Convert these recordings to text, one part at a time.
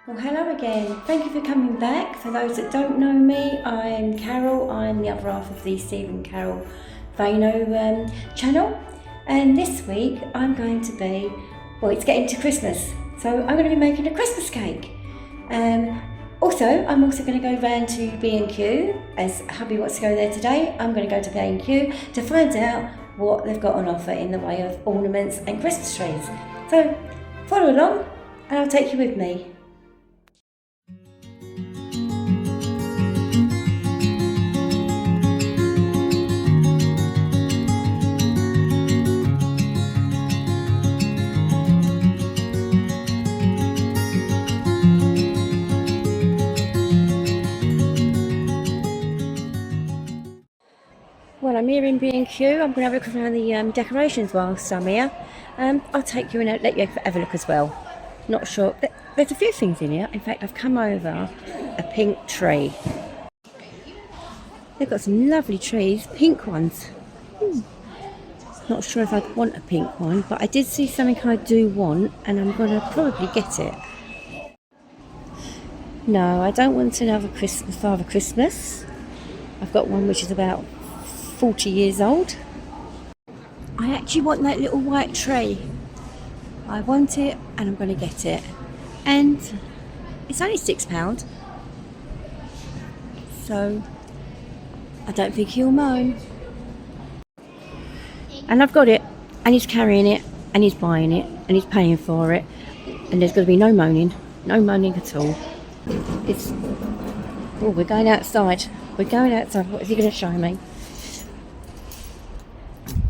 Well, hello again. Thank you for coming back. For those that don't know me, I'm Carol. I'm the other half of the Stephen Carol Vano channel. And this week I'm going to be, well, it's getting to Christmas, so I'm going to be making a Christmas cake. I'm also going to go round to B&Q, as hubby wants to go there today. I'm going to go to B&Q to find out what they've got on offer in the way of ornaments and Christmas trees. So follow along and I'll take you with me. Well, I'm here in B&Q. I'm going to have a look around the decorations whilst I'm here. I'll take you and let you have a look as well. Not sure. There's a few things in here. In fact, I've come over a pink tree. They've got some lovely trees, pink ones. Not sure if I'd want a pink one, but I did see something I do want, and I'm going to probably get it. No, I don't want another Father Christmas. I've got one which is about 40 years old. I actually want that little white tree. I want it and I'm going to get it. And it's only £6. So I don't think he'll moan. And I've got it, and he's carrying it, and he's buying it, and he's paying for it. And there's going to be no moaning at all. We're going outside. We're going outside. What is he going to show me?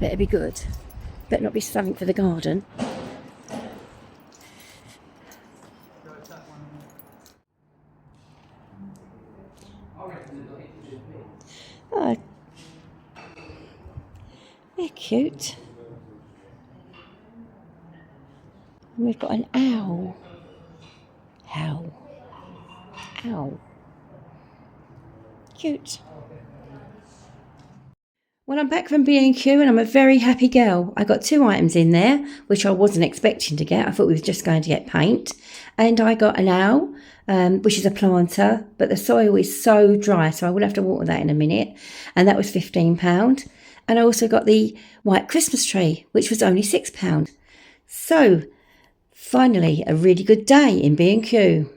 Better be good. Better not be something for the garden. Oh, they're cute. And we've got an owl. Owl. Cute. Well, I'm back from B&Q and I'm a very happy girl. I got 2 items in there, which I wasn't expecting to get. I thought we were just going to get paint. And I got an owl, which is a planter, but the soil is so dry, so I will have to water that in a minute. And that was £15. And I also got the white Christmas tree, which was only £6. So, finally, a really good day in B&Q.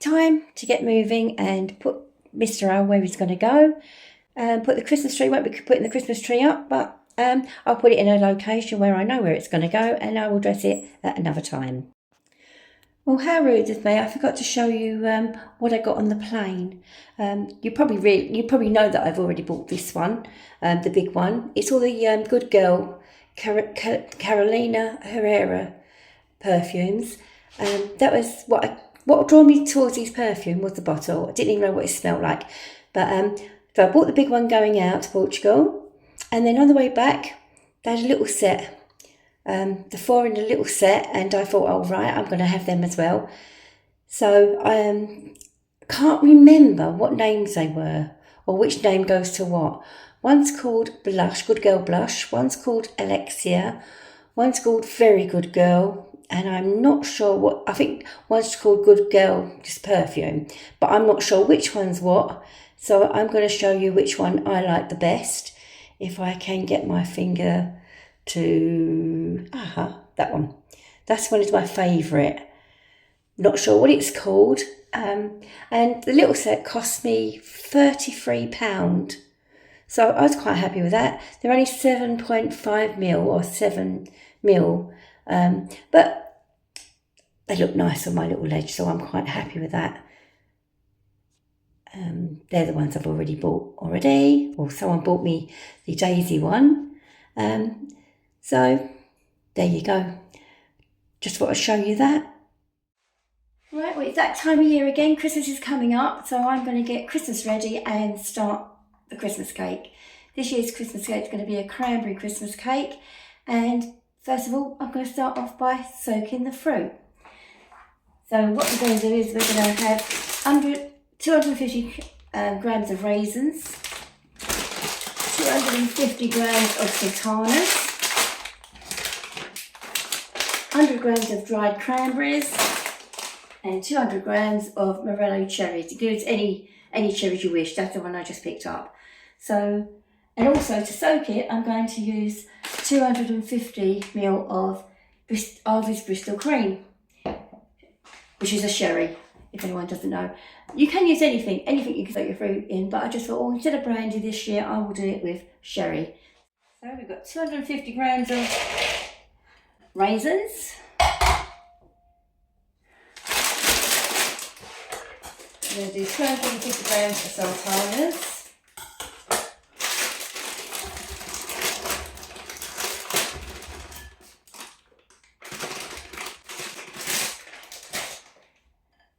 Time to get moving and put Mr. Owl where he's going to go. Put the Christmas tree, won't be putting the Christmas tree up, but I'll put it in a location where I know where it's going to go, and I will dress it at another time. Well, how rude of me, I forgot to show you what I got on the plane. You probably know that I've already bought this one, the big one. It's all the Good Girl Carolina Herrera perfumes. That was what drew me towards these perfume was the bottle. I didn't even know what it smelled like, but so I bought the big one going out to Portugal, and then on the way back, they had a little set, the 4 in a little set, and I thought, oh right, I'm going to have them as well. So I can't remember what names they were, or which name goes to what. One's called Blush, Good Girl Blush, one's called Alexia, one's called Very Good Girl, and I'm not sure I think one's called Good Girl, just perfume, but I'm not sure which one's what. So I'm going to show you which one I like the best, if I can get my finger to, that one. That one is my favourite. Not sure what it's called. And the little set cost me £33. So I was quite happy with that. They're only 7.5ml or 7ml, but they look nice on my little ledge, so I'm quite happy with that. They're the ones I've already bought or someone bought me the Daisy one. So there you go. Just thought I'd show you that. Right, well, it's that time of year again. Christmas is coming up, so I'm going to get Christmas ready and start the Christmas cake. This year's Christmas cake is going to be a cranberry Christmas cake. And first of all, I'm going to start off by soaking the fruit. So what we're going to do is we're going to have 250 grams of raisins, 250 grams of sultanas, 100 grams of dried cranberries, and 200 grams of Morello cherries. You can use any cherries you wish. That's the one I just picked up. So, and also to soak it, I'm going to use 250 ml of Harvey's Bristol cream, which is a sherry, if anyone doesn't know. You can use anything you can soak your fruit in, but I just thought, oh, instead of brandy this year, I will do it with sherry. So we've got 250 grams of raisins. I'm going to do 250 grams of sultanas.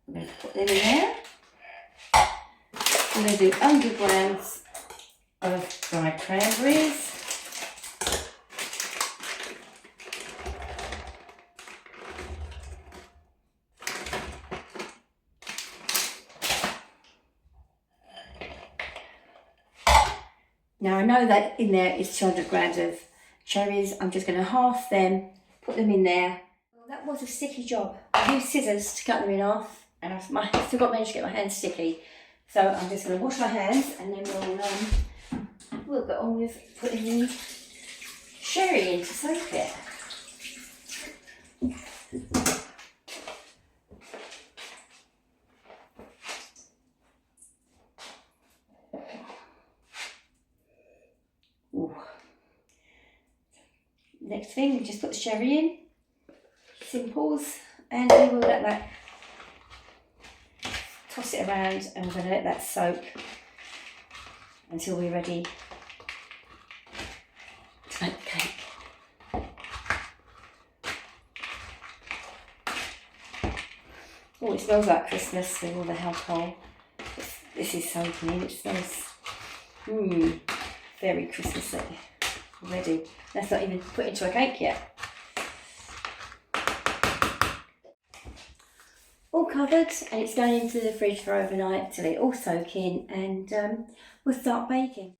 I'm going to put them in there. I'm going to do 100 grams of dried cranberries. Now I know that in there is 200 grams of cherries. I'm just going to half them, put them in there. Well, that was a sticky job. I used scissors to cut them in half, and I still got managed to get my hands sticky. So I'm just going to wash my hands, and then we'll get on with putting the sherry in to soak it. Ooh. Next thing, we just put the sherry in, simples, and we will let that, toss it around, and we're going to let that soak until we're ready to make the cake. Oh, it smells like Christmas with all the alcohol. This is soaking in, it smells very Christmassy already. That's not even put into a cake yet. All covered, and it's going into the fridge for overnight till it all soak in, and we'll start baking.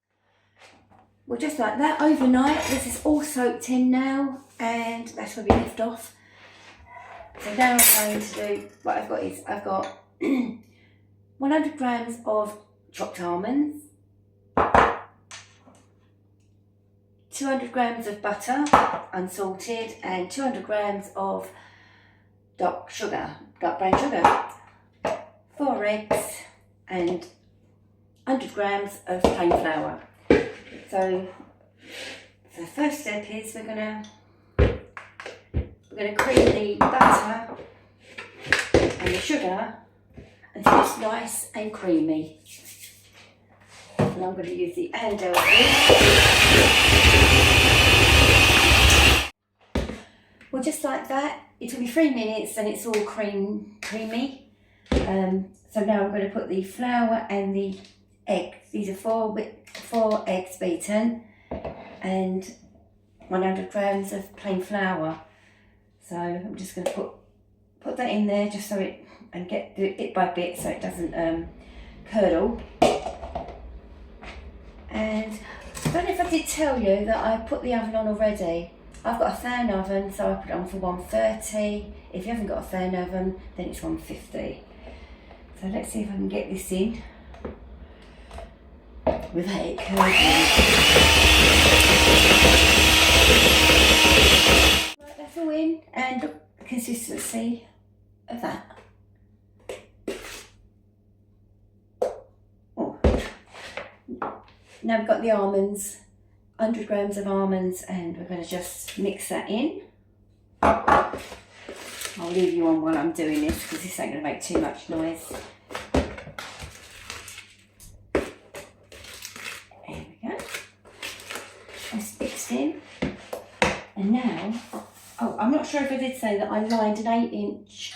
Well, just like that, overnight, this is all soaked in now, and that's where we left off. So now I'm going to do, what I've got is, I've got 100 grams of chopped almonds, 200 grams of butter, unsalted, and 200 grams of dark brown sugar, 4 eggs, and 100 grams of plain flour. So the first step is we're going to cream the butter and the sugar until it's nice and creamy. And I'm going to use the handle here. Well, just like that, it took me 3 minutes and it's all creamy. So now I'm going to put the flour and the eggs. These are 4 eggs beaten and 100 grams of plain flour. So I'm just going to put that in there just so do it bit by bit so it doesn't curdle. And I don't know if I did tell you that I put the oven on already. I've got a fan oven, so I put it on for 130. If you haven't got a fan oven, then it's 150. So let's see if I can get this in without it curdling. Right, that's all in, and look at the consistency of that. Oh. Now we've got the almonds. 100 grams of almonds, and we're going to just mix that in. I'll leave you on while I'm doing this because this ain't going to make too much noise. There we go. That's mixed in. And now, oh, I'm not sure if I did say that I lined an 8-inch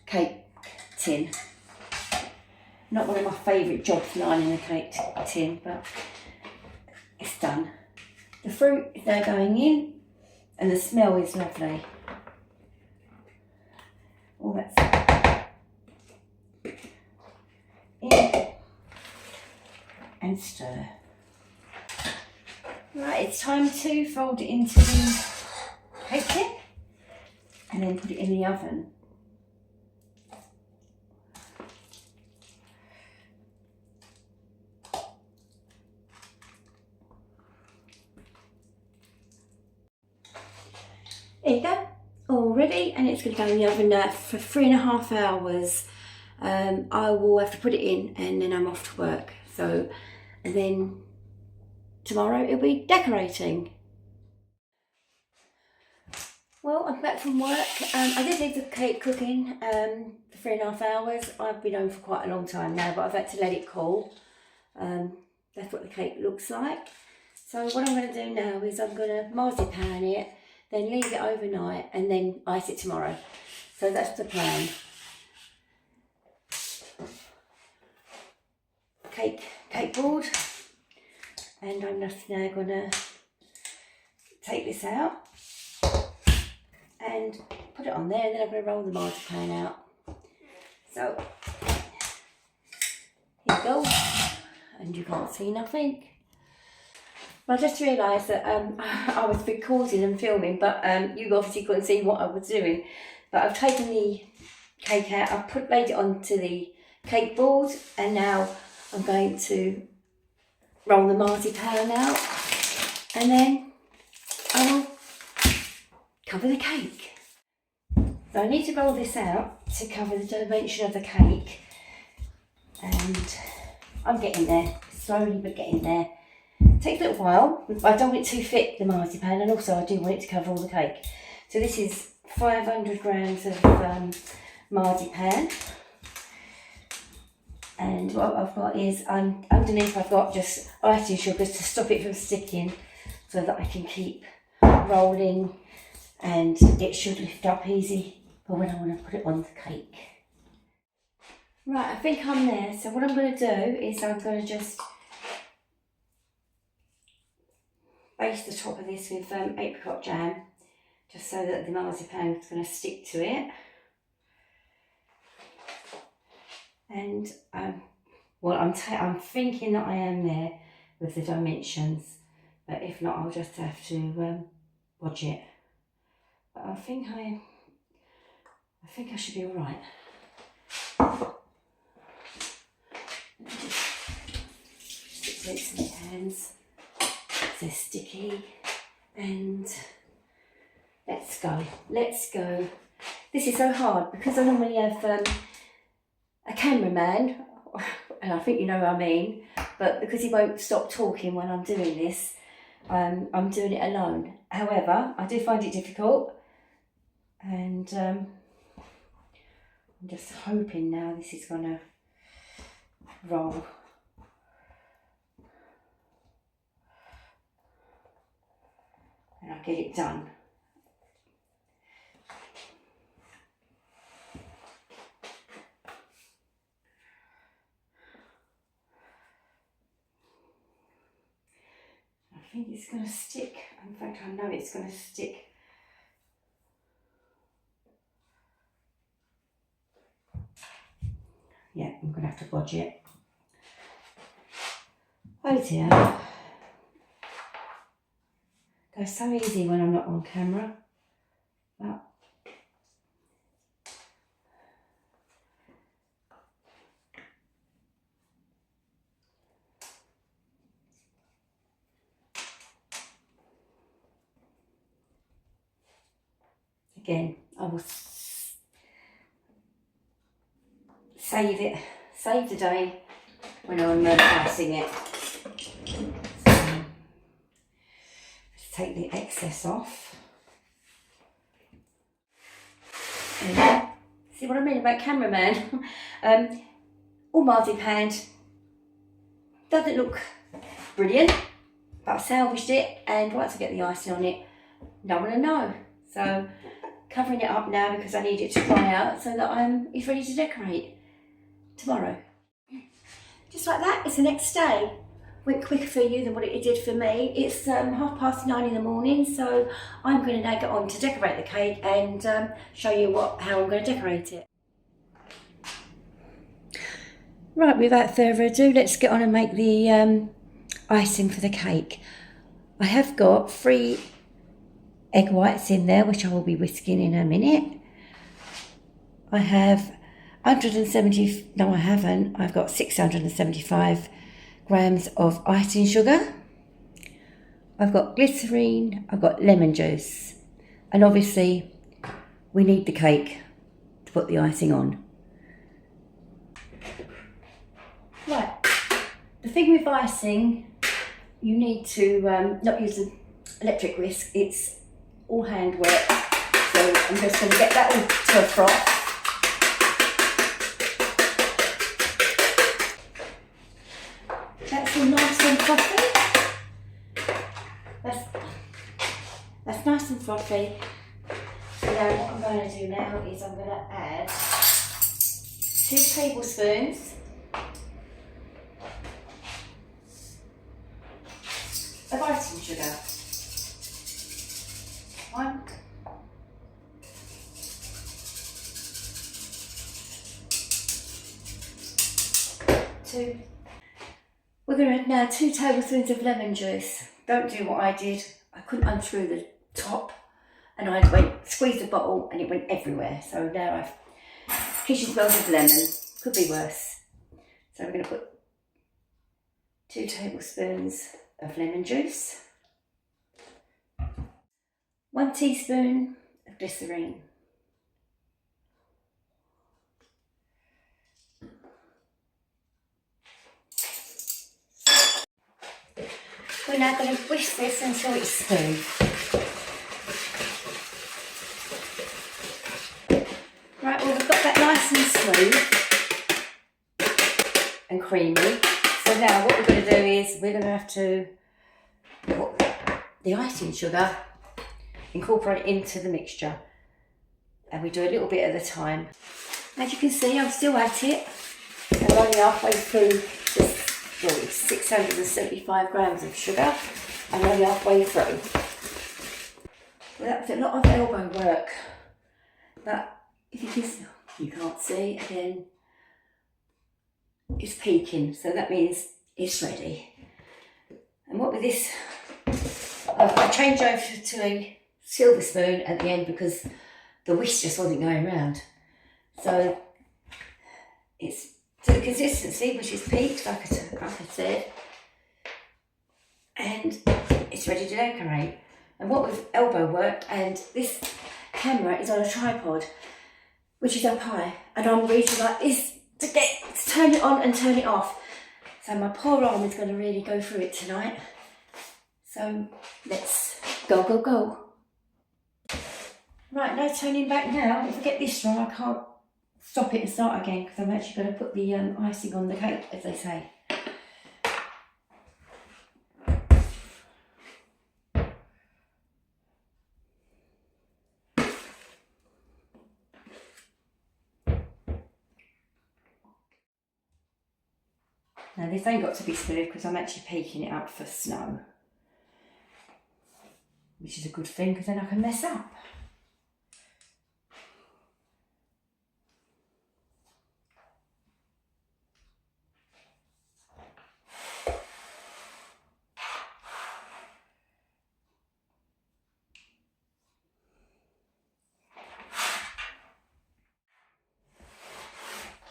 cake tin. Not one of my favourite jobs, lining a cake tin, but it's done. The fruit is now going in, and the smell is lovely. All that's in and stir. Right, it's time to fold it into the cake tin and then put it in the oven. There you go, all ready, and it's going to go in the oven for 3.5 hours. I will have to put it in and then I'm off to work. So, and then tomorrow it'll be decorating. Well, I'm back from work. I did leave the cake cooking for 3.5 hours. I've been home for quite a long time now, but I've had to let it cool. That's what the cake looks like. So what I'm going to do now is I'm going to marzipan it, then leave it overnight and then ice it tomorrow. So that's the plan. Cake board, and I'm just now going to take this out and put it on there, and then I'm going to roll the marzipan out. So here you go, and you can't see nothing. But I just realised that I was recording and filming, but you obviously couldn't see what I was doing. But I've taken the cake out, I've laid it onto the cake board, and now I'm going to roll the marzipan out, and then I will cover the cake. So I need to roll this out to cover the dimension of the cake, and I'm getting there, slowly but getting there. It takes a little while. I don't want it too thick, the marzipan, and also I do want it to cover all the cake. So this is 500 grams of marzipan, and what I've got is, underneath I've got just icing sugars to stop it from sticking, so that I can keep rolling, and it should lift up easy for when I want to put it on the cake. Right, I think I'm there. So what I'm going to do is I'm going to just base the top of this with apricot jam, just so that the marzipan is going to stick to it. And well, I'm thinking that I am there with the dimensions, but if not, I'll just have to watch it. But I think I should be all right. Stick this in my hands. They're sticky, and let's go. This is so hard because I normally have a cameraman, and I think you know what I mean, but because he won't stop talking when I'm doing this, I'm doing it alone. However, I do find it difficult, and I'm just hoping now this is going to roll. And I'll get it done. I think it's going to stick. In fact, I know it's going to stick. Yeah, I'm going to have to bodge it. Oh dear. Goes so easy when I'm not on camera. But again, I will save the day when I'm icing it. So, let's take the excess off. And see what I mean about cameraman? All marzipan, doesn't look brilliant, but I've salvaged it, and once I get the icing on it, no one will know. So covering it up now because I need it to dry out so that it's ready to decorate tomorrow. Just like that, it's the next day. Went quicker for you than what it did for me. It's 9:30 in the morning, so I'm going to now get on to decorate the cake and show you how I'm going to decorate it. Right, without further ado, let's get on and make the icing for the cake. I have got 3 egg whites in there, which I will be whisking in a minute. I have 170, no I haven't, I've got 675 grams of icing sugar. I've got glycerine, I've got lemon juice. And obviously we need the cake to put the icing on. Right, the thing with icing, you need to not use an electric whisk, it's all hand work. So I'm just going to get that all to a froth. That's all nice and frothy. That's nice and frothy. So now what I'm going to do now is I'm going to add 2 tablespoons of icing sugar. 1, 2. We're going to add now 2 tablespoons of lemon juice. Don't do what I did. I couldn't unscrew the top and I squeezed the bottle and it went everywhere. So now I've kitchen smells of lemon. Could be worse. So we're going to put 2 tablespoons of lemon juice. 1 teaspoon of glycerine. We're now going to whisk this until it's smooth. Right, well we've got that nice and smooth and creamy. So now what we're going to do is we're going to have to put the icing sugar, incorporate it into the mixture. And we do a little bit at a time. As you can see, I'm still at it. I'm only halfway through this. Well, it's 675 grams of sugar. I'm only halfway through. Well, that was a lot of elbow work. But if you can't see, again, it's peaking. So that means it's ready. And what with this, I changed over to a silver spoon at the end because the whisk just wasn't going round. So it's to the consistency, which is peaked, like I said, and it's ready to decorate. And what with elbow work, and this camera is on a tripod, which is up high, and I'm reaching like this to turn it on and turn it off. So my poor arm is going to really go through it tonight. So let's go, go, go. Right, no turning back now. If I get this wrong, I can't stop it and start again because I'm actually going to put the icing on the cake, as they say. Now this ain't got to be smooth because I'm actually peaking it up for snow, which is a good thing because then I can mess up.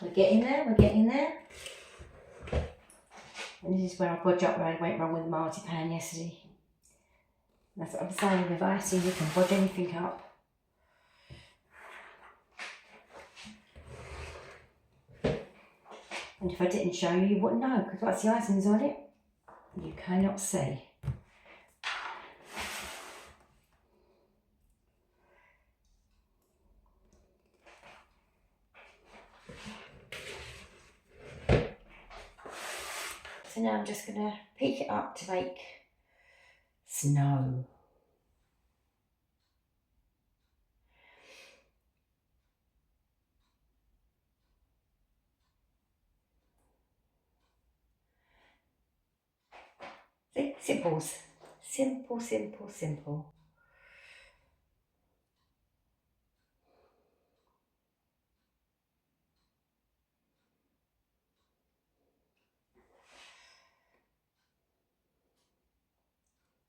We're getting there, we're getting there. And this is where I bodge up where I went wrong with the marzipan yesterday. That's what I'm saying, with icing you can bodge anything up. And if I didn't show you, you wouldn't know, because once the icing's on it, you cannot see. So now I'm just going to peak it up to make snow. See? Simples. Simple, simple, simple.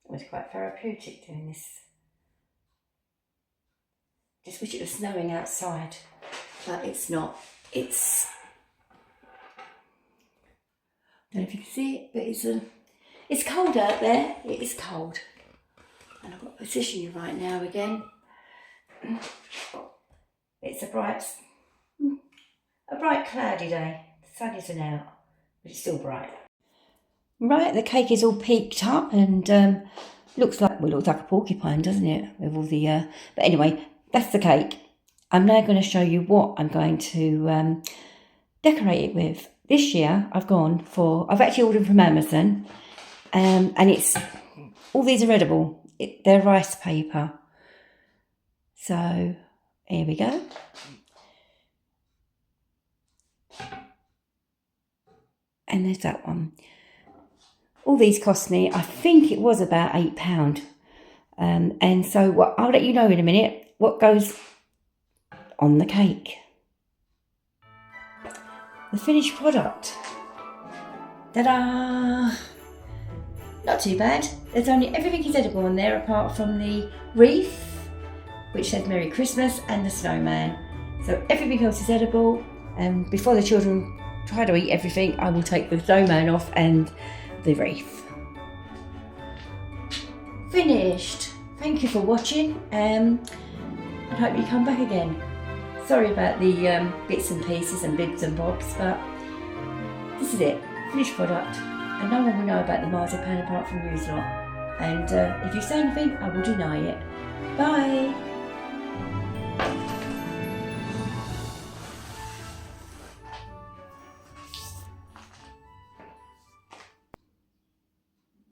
It was quite therapeutic doing this. Just wish it was snowing outside, but it's not. It's, I don't know if you can see it, but it's cold out there. It is cold. And I've got to position you right now again. It's a bright cloudy day. The sun isn't out, but it's still bright. Right, the cake is all peaked up and looks like a porcupine, doesn't it? With all the but anyway, that's the cake. I'm now going to show you what I'm going to decorate it with. This year I've actually ordered from Amazon, and it's all these are edible. They're rice paper. So here we go. And there's that one. All these cost me, I think it was about £8. And so I'll let you know in a minute what goes on the cake. The finished product. Ta-da! Not too bad. There's everything is edible on there apart from the wreath, which says Merry Christmas, and the snowman. So everything else is edible. And before the children try to eat everything, I will take the snowman off and the wreath. Finished. Thank you for watching. I hope you come back again. Sorry about the bits and pieces and bits and bobs, but this is it. Finished product. And no one will know about the marzipan apart from you lot. And if you say anything, I will deny it. Bye.